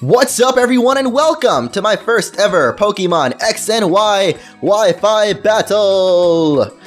What's up everyone and welcome to my first ever Pokemon X and Y Wi-Fi battle!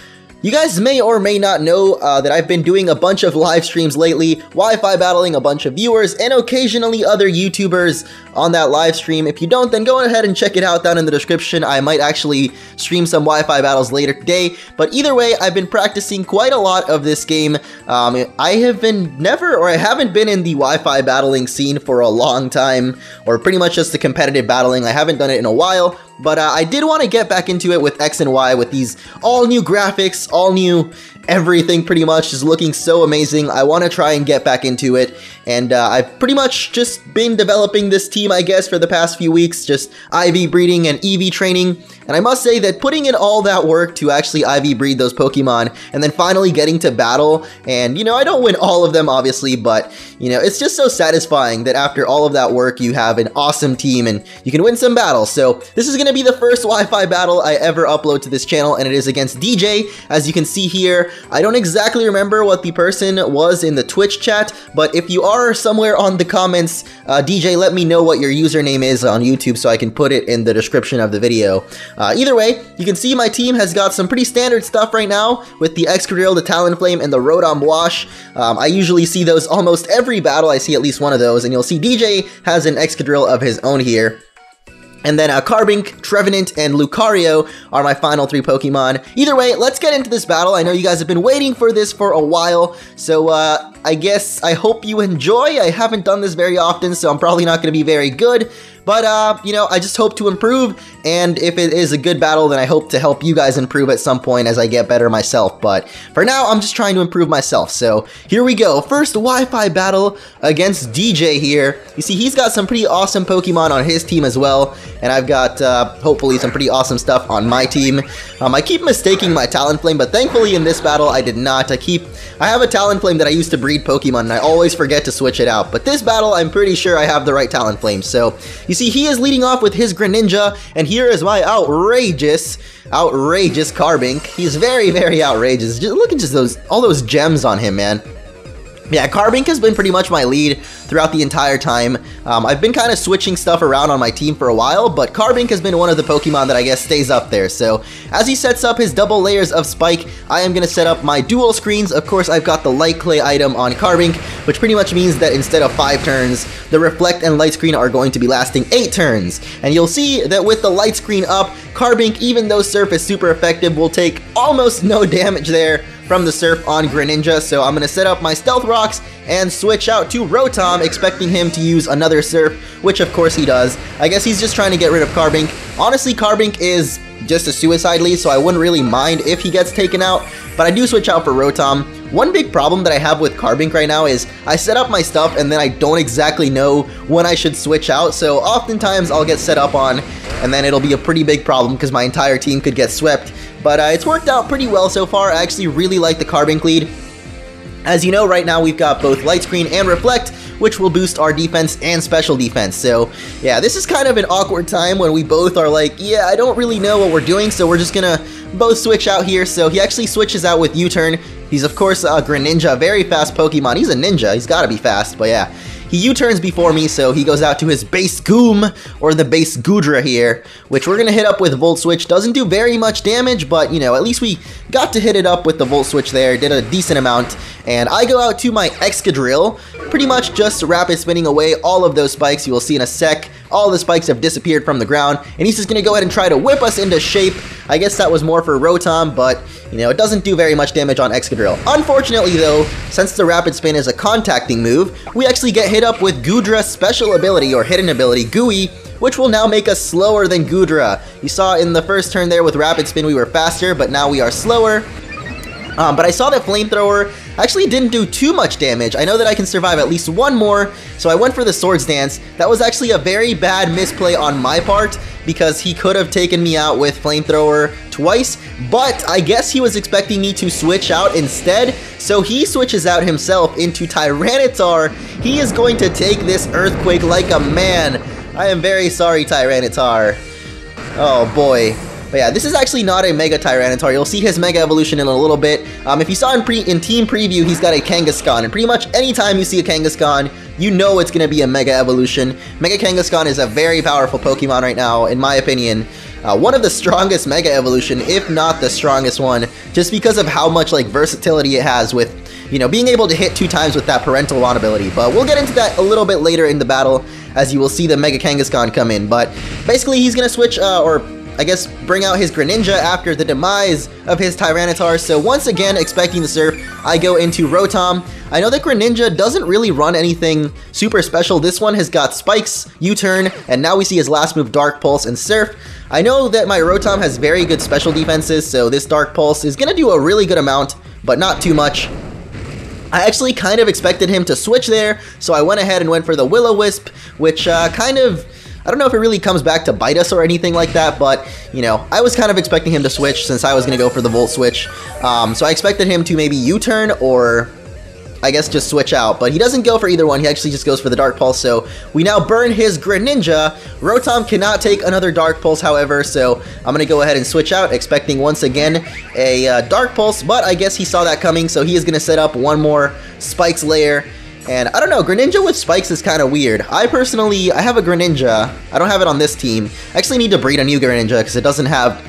You guys may or may not know that I've been doing a bunch of live streams lately, Wi-Fi battling a bunch of viewers and occasionally other YouTubers on that live stream. If you don't, then go ahead and check it out down in the description. I might actually stream some Wi-Fi battles later today, but either way, I've been practicing quite a lot of this game. I haven't been in the Wi-Fi battling scene for a long time, or pretty much just the competitive battling. I haven't done it in a while. But I did want to get back into it with X and Y with these all new graphics, all new everything pretty much, just looking so amazing. I want to try and get back into it, and I've pretty much just been developing this team, I guess, for the past few weeks, just IV breeding and EV training, and I must say that putting in all that work to actually IV breed those Pokemon, and then finally getting to battle, and, you know, I don't win all of them, obviously, but, you know, it's just so satisfying that after all of that work, you have an awesome team, and you can win some battles. So this is going to be the first Wi-Fi battle I ever upload to this channel, and it is against DJ, as you can see here. I don't exactly remember what the person was in the Twitch chat, but if you are somewhere on the comments, DJ, let me know what your username is on YouTube so I can put it in the description of the video. Either way, you can see my team has got some pretty standard stuff right now with the Excadrill, the Talonflame, and the Rotom Wash. I usually see those almost every battle. I see at least one of those, and you'll see DJ has an Excadrill of his own here. And then Carbink, Trevenant, and Lucario are my final three Pokemon. Either way, let's get into this battle. I know you guys have been waiting for this for a while, so I hope you enjoy. I haven't done this very often, so I'm probably not going to be very good. But, you know, I just hope to improve, and if it is a good battle, then I hope to help you guys improve at some point as I get better myself. But for now, I'm just trying to improve myself. So here we go. First Wi-Fi battle against DJ here. You see, he's got some pretty awesome Pokemon on his team as well, and I've got, hopefully, some pretty awesome stuff on my team. I keep mistaking my Talonflame, but thankfully in this battle, I did not. I have a Talonflame that I used to breed Pokemon, and I always forget to switch it out. But this battle, I'm pretty sure I have the right Talonflame. So, you see, he is leading off with his Greninja, and here is my outrageous Carbink. He's very, very outrageous. Just look at all those gems on him, man. Yeah, Carbink has been pretty much my lead throughout the entire time. I've been kind of switching stuff around on my team for a while, but Carbink has been one of the Pokemon that I guess stays up there. So, as he sets up his double layers of Spike, I am going to set up my dual screens. Of course, I've got the Light Clay item on Carbink, which pretty much means that instead of 5 turns, the Reflect and Light Screen are going to be lasting 8 turns. And you'll see that with the Light Screen up, Carbink, even though Surf is super effective, will take almost no damage there from the Surf on Greninja. So I'm going to set up my Stealth Rocks and switch out to Rotom, expecting him to use another Surf, which of course he does. I guess he's just trying to get rid of Carbink. Honestly, Carbink is just a suicide lead, so I wouldn't really mind if he gets taken out, but I do switch out for Rotom. One big problem that I have with Carbink right now is I set up my stuff and then I don't exactly know when I should switch out, so oftentimes I'll get set up on and then it'll be a pretty big problem because my entire team could get swept. But it's worked out pretty well so far. I actually really like the Carbink lead. As you know, right now we've got both Light Screen and Reflect, which will boost our defense and special defense. So, yeah, this is kind of an awkward time when we both are like, yeah, I don't really know what we're doing, so we're just gonna both switch out here. So he actually switches out with U-turn. He's, of course, a Greninja, a very fast Pokemon. He's a ninja. He's gotta be fast, but yeah. He U-turns before me, so he goes out to his base Goom, or the base Goodra here, which we're gonna hit up with Volt Switch. Doesn't do very much damage, but, you know, at least we got to hit it up with the Volt Switch there, did a decent amount. And I go out to my Excadrill, pretty much just rapid spinning away all of those spikes. You will see in a sec, all the spikes have disappeared from the ground, and he's just gonna go ahead and try to whip us into shape. I guess that was more for Rotom, but, you know, it doesn't do very much damage on Excadrill. Unfortunately, though, since the rapid spin is a contacting move, we actually get hit up with Goodra's special ability, or hidden ability, Gooey, which will now make us slower than Goodra. You saw in the first turn there with rapid spin we were faster, but now we are slower. But I saw that Flamethrower actually didn't do too much damage. I know that I can survive at least one more, so I went for the Swords Dance. That was actually a very bad misplay on my part, because he could have taken me out with Flamethrower twice, but I guess he was expecting me to switch out instead, so he switches out himself into Tyranitar. He is going to take this Earthquake like a man. I am very sorry, Tyranitar. Oh boy. But yeah, this is actually not a Mega Tyranitar. You'll see his Mega Evolution in a little bit. If you saw in Team Preview, he's got a Kangaskhan, and pretty much anytime you see a Kangaskhan, you know it's going to be a Mega Evolution. Mega Kangaskhan is a very powerful Pokemon right now, in my opinion. One of the strongest Mega Evolution, if not the strongest one, just because of how much like versatility it has with, you know, being able to hit 2 times with that Parental Bond ability. But we'll get into that a little bit later in the battle, as you will see the Mega Kangaskhan come in. But basically, he's going to switch, or I guess bring out his Greninja after the demise of his Tyranitar. So once again, expecting the Surf, I go into Rotom. I know that Greninja doesn't really run anything super special. This one has got Spikes, U-Turn, and now we see his last move, Dark Pulse and Surf. I know that my Rotom has very good special defenses, so this Dark Pulse is going to do a really good amount, but not too much. I actually kind of expected him to switch there, so I went ahead and went for the Will-O-Wisp, which kind of, I don't know if it really comes back to bite us or anything like that, but, you know, I was kind of expecting him to switch since I was going to go for the Volt Switch. So I expected him to maybe U-Turn or I guess just switch out, but he doesn't go for either one. He actually just goes for the Dark Pulse, so we now burn his Greninja. Rotom cannot take another Dark Pulse, however, so I'm going to go ahead and switch out, expecting once again a Dark Pulse, but I guess he saw that coming, so he is going to set up one more Spikes layer. And I don't know, Greninja with Spikes is kind of weird. I have a Greninja. I don't have it on this team. I actually need to breed a new Greninja because it doesn't have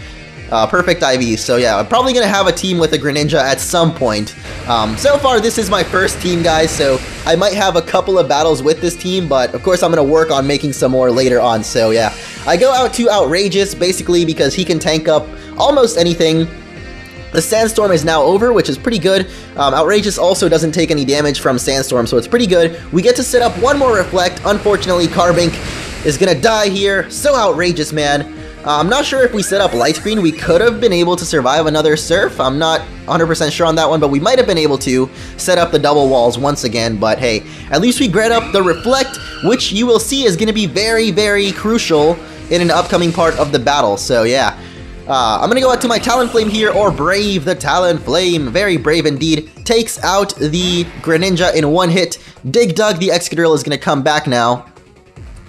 perfect IV. So yeah, I'm probably going to have a team with a Greninja at some point. So far, this is my first team, guys, so I might have a couple of battles with this team, but of course I'm going to work on making some more later on. So yeah, I go out to Outrageous, basically because he can tank up almost anything. The Sandstorm is now over, which is pretty good. Outrageous also doesn't take any damage from Sandstorm, so it's pretty good. We get to set up one more Reflect. Unfortunately, Carbink is going to die here. So Outrageous, man. I'm not sure if we set up Light Screen, we could have been able to survive another Surf. I'm not 100% sure on that one, but we might have been able to set up the double walls once again. But hey, at least we grant up the Reflect, which you will see is going to be very, very crucial in an upcoming part of the battle. So yeah. I'm gonna go out to my Talonflame here, or Brave the Talonflame. Very brave indeed. Takes out the Greninja in one hit. Dig Dug, the Excadrill, is gonna come back now.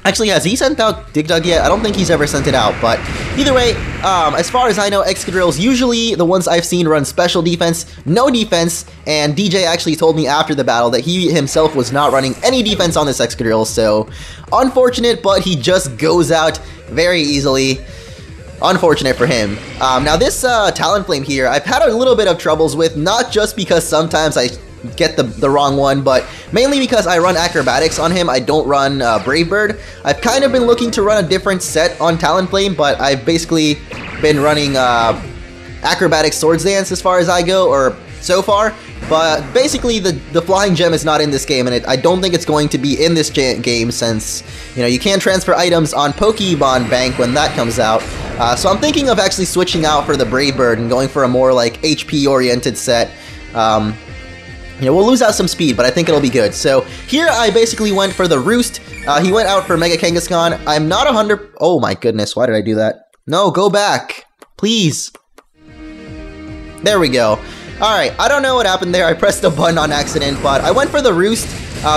Actually, has he sent out Dig Dug yet? I don't think he's ever sent it out, but either way, as far as I know, Excadrills, usually the ones I've seen run special defense, no defense, and DJ actually told me after the battle that he himself was not running any defense on this Excadrill, so unfortunate, but he just goes out very easily. Unfortunate for him. Now this Talonflame here, I've had a little bit of troubles with, not just because sometimes I get the wrong one, but mainly because I run Acrobatics on him. I don't run Brave Bird. I've kind of been looking to run a different set on Talonflame, but I've basically been running Acrobatics Swords Dance as far as I go, or so far. But basically, the Flying Gem is not in this game, and I don't think it's going to be in this game since, you know, you can't transfer items on Pokemon Bank when that comes out. So I'm thinking of actually switching out for the Brave Bird and going for a more, like, HP-oriented set. You know, we'll lose out some speed, but I think it'll be good. So here I basically went for the Roost. He went out for Mega Kangaskhan. I'm not 100... Oh my goodness, why did I do that? No, go back. Please. There we go. Alright, I don't know what happened there. I pressed a button on accident, but I went for the Roost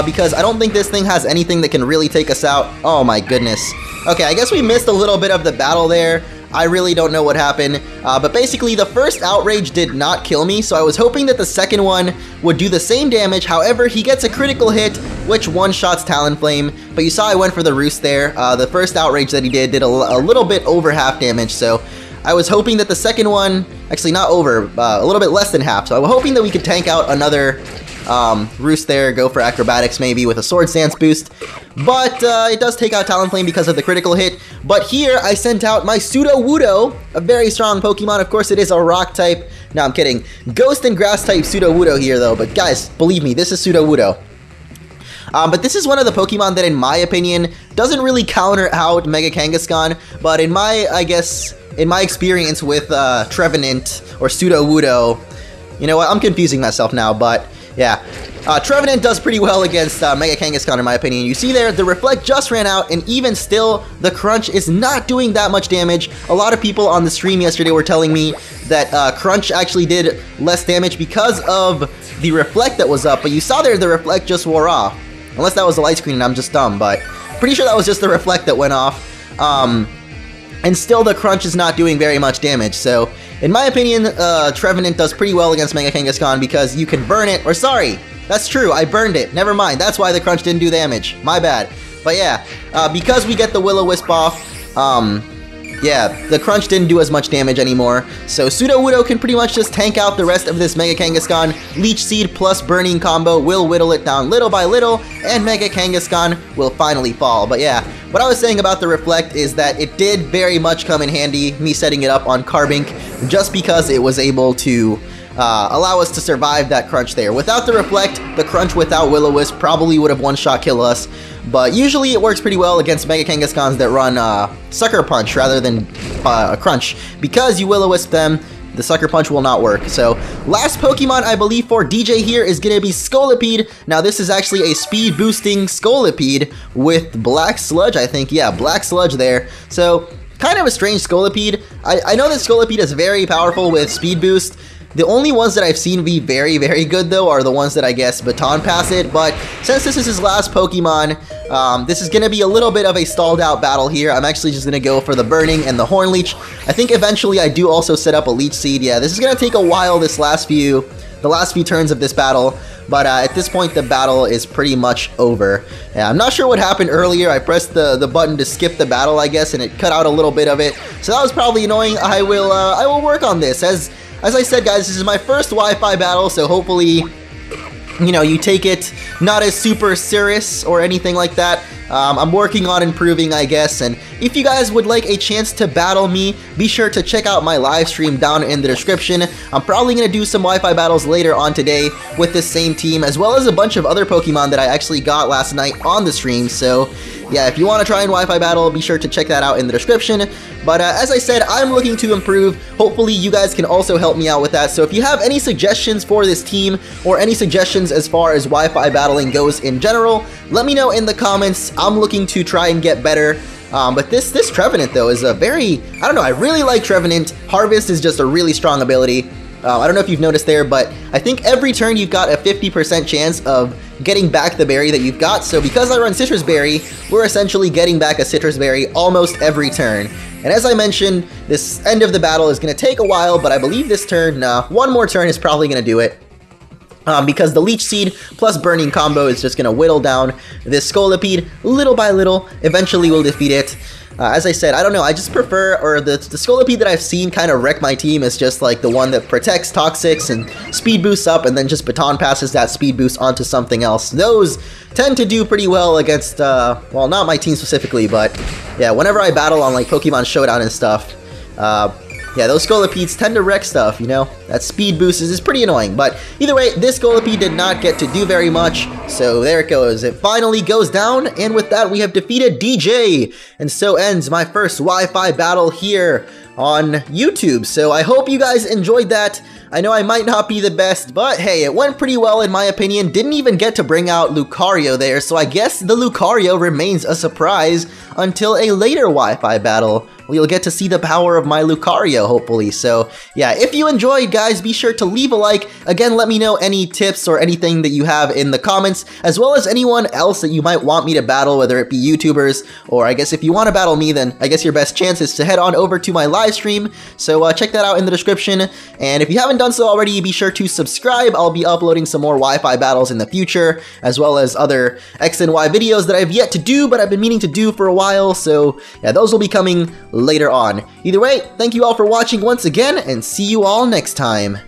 because I don't think this thing has anything that can really take us out. Oh my goodness. Okay, I guess we missed a little bit of the battle there. I really don't know what happened, but basically the first Outrage did not kill me, so I was hoping that the second one would do the same damage. However, he gets a critical hit, which one-shots Talonflame, but you saw I went for the Roost there. The first Outrage that he did a little bit over half damage, so I was hoping that the second one, actually not over, a little bit less than half, so I was hoping that we could tank out another Roost there, go for Acrobatics maybe with a Swords Dance boost, but it does take out Talonflame because of the critical hit. But here I sent out my Sudowoodo, a very strong Pokemon. Of course it is a rock type. No, I'm kidding. Ghost and grass type Sudowoodo here though, but guys, believe me, this is Sudowoodo. But this is one of the Pokemon that, in my opinion, doesn't really counter out Mega Kangaskhan, but in my, I guess, in my experience with Trevenant or Sudowoodo, you know what, I'm confusing myself now, but yeah. Trevenant does pretty well against Mega Kangaskhan, in my opinion. You see there, the Reflect just ran out, and even still, the Crunch is not doing that much damage. A lot of people on the stream yesterday were telling me that Crunch actually did less damage because of the Reflect that was up, but you saw there the Reflect just wore off. Unless that was the Light Screen and I'm just dumb, but pretty sure that was just the Reflect that went off. And still the Crunch is not doing very much damage, so in my opinion, Trevenant does pretty well against Mega Kangaskhan because you can burn it, or sorry, That's true, I burned it. Never mind, that's why the crunch didn't do damage. My bad. But yeah, because we get the Will-O-Wisp off, yeah, the crunch didn't do as much damage anymore. So Sudowoodo can pretty much just tank out the rest of this Mega Kangaskhan. Leech Seed plus Burning combo will whittle it down little by little, and Mega Kangaskhan will finally fall. But yeah, what I was saying about the Reflect is that it did very much come in handy, me setting it up on Carbink, just because it was able to allow us to survive that crunch there. Without the Reflect, the crunch without Will-O-Wisp probably would have one-shot killed us, but usually it works pretty well against Mega Kangaskhan's that run Sucker Punch rather than Crunch. Because you Will-O-Wisp them, the Sucker Punch will not work. So, last Pokemon I believe for DJ here is going to be Scolipede. Now this is actually a speed boosting Scolipede with Black Sludge, I think. Yeah, Black Sludge there. So, kind of a strange Scolipede. I know that Scolipede is very powerful with speed boost. The only ones that I've seen be very, very good, though, are the ones that I guess Baton Pass it, but since this is his last Pokemon, this is going to be a little bit of a stalled out battle here. I'm actually just going to go for the Burning and the Horn Leech. I think eventually I do also set up a Leech Seed. Yeah, this is going to take a while, the last few turns of this battle, but at this point the battle is pretty much over. Yeah, I'm not sure what happened earlier. I pressed the button to skip the battle, I guess, and it cut out a little bit of it, so that was probably annoying. I will work on this. As I said, guys, this is my first Wi-Fi battle, so hopefully, you know, you take it not as super serious or anything like that. I'm working on improving, I guess, and if you guys would like a chance to battle me, be sure to check out my live stream down in the description. I'm probably going to do some Wi-Fi battles later on today with this same team, as well as a bunch of other Pokemon that I actually got last night on the stream, so yeah, if you want to try and Wi-Fi battle, be sure to check that out in the description. But as I said, I'm looking to improve. Hopefully you guys can also help me out with that. So if you have any suggestions for this team, or any suggestions as far as Wi-Fi battling goes in general, let me know in the comments. I'm looking to try and get better. But this Trevenant, though, is a very, I don't know, I really like Trevenant. Harvest is just a really strong ability. I don't know if you've noticed there, but I think every turn you've got a 50% chance of getting back the berry that you've got. So because I run Citrus Berry, we're essentially getting back a Citrus Berry almost every turn. And as I mentioned, this end of the battle is going to take a while, but I believe this turn, one more turn is probably going to do it. Because the Leech Seed plus Burning combo is just going to whittle down this Scolipede little by little. Eventually we'll defeat it. As I said, I don't know, I just prefer, or the Scolipede that I've seen kind of wreck my team is just like the one that protects Toxics and speed boosts up and then just Baton Passes that speed boost onto something else. Those tend to do pretty well against, well, not my team specifically, but yeah, whenever I battle on like Pokemon Showdown and stuff, yeah, those Scolipedes tend to wreck stuff, you know? That speed boost is pretty annoying. But either way, this Scolipede did not get to do very much. So there it goes. It finally goes down. And with that, we have defeated DJ. And so ends my first Wi-Fi battle here on YouTube. So I hope you guys enjoyed that. I know I might not be the best, but hey, it went pretty well in my opinion. Didn't even get to bring out Lucario there, so I guess the Lucario remains a surprise until a later Wi-Fi battle. You'll get to see the power of my Lucario, hopefully. So, yeah, if you enjoyed, guys, be sure to leave a like. Again, let me know any tips or anything that you have in the comments, as well as anyone else that you might want me to battle, whether it be YouTubers, or I guess if you want to battle me, then I guess your best chance is to head on over to my live stream. So, check that out in the description. And if you haven't done so already, be sure to subscribe. I'll be uploading some more Wi-Fi battles in the future, as well as other X and Y videos that I've yet to do, but I've been meaning to do for a while. So, yeah, those will be coming later on. Either way, thank you all for watching once again, and see you all next time.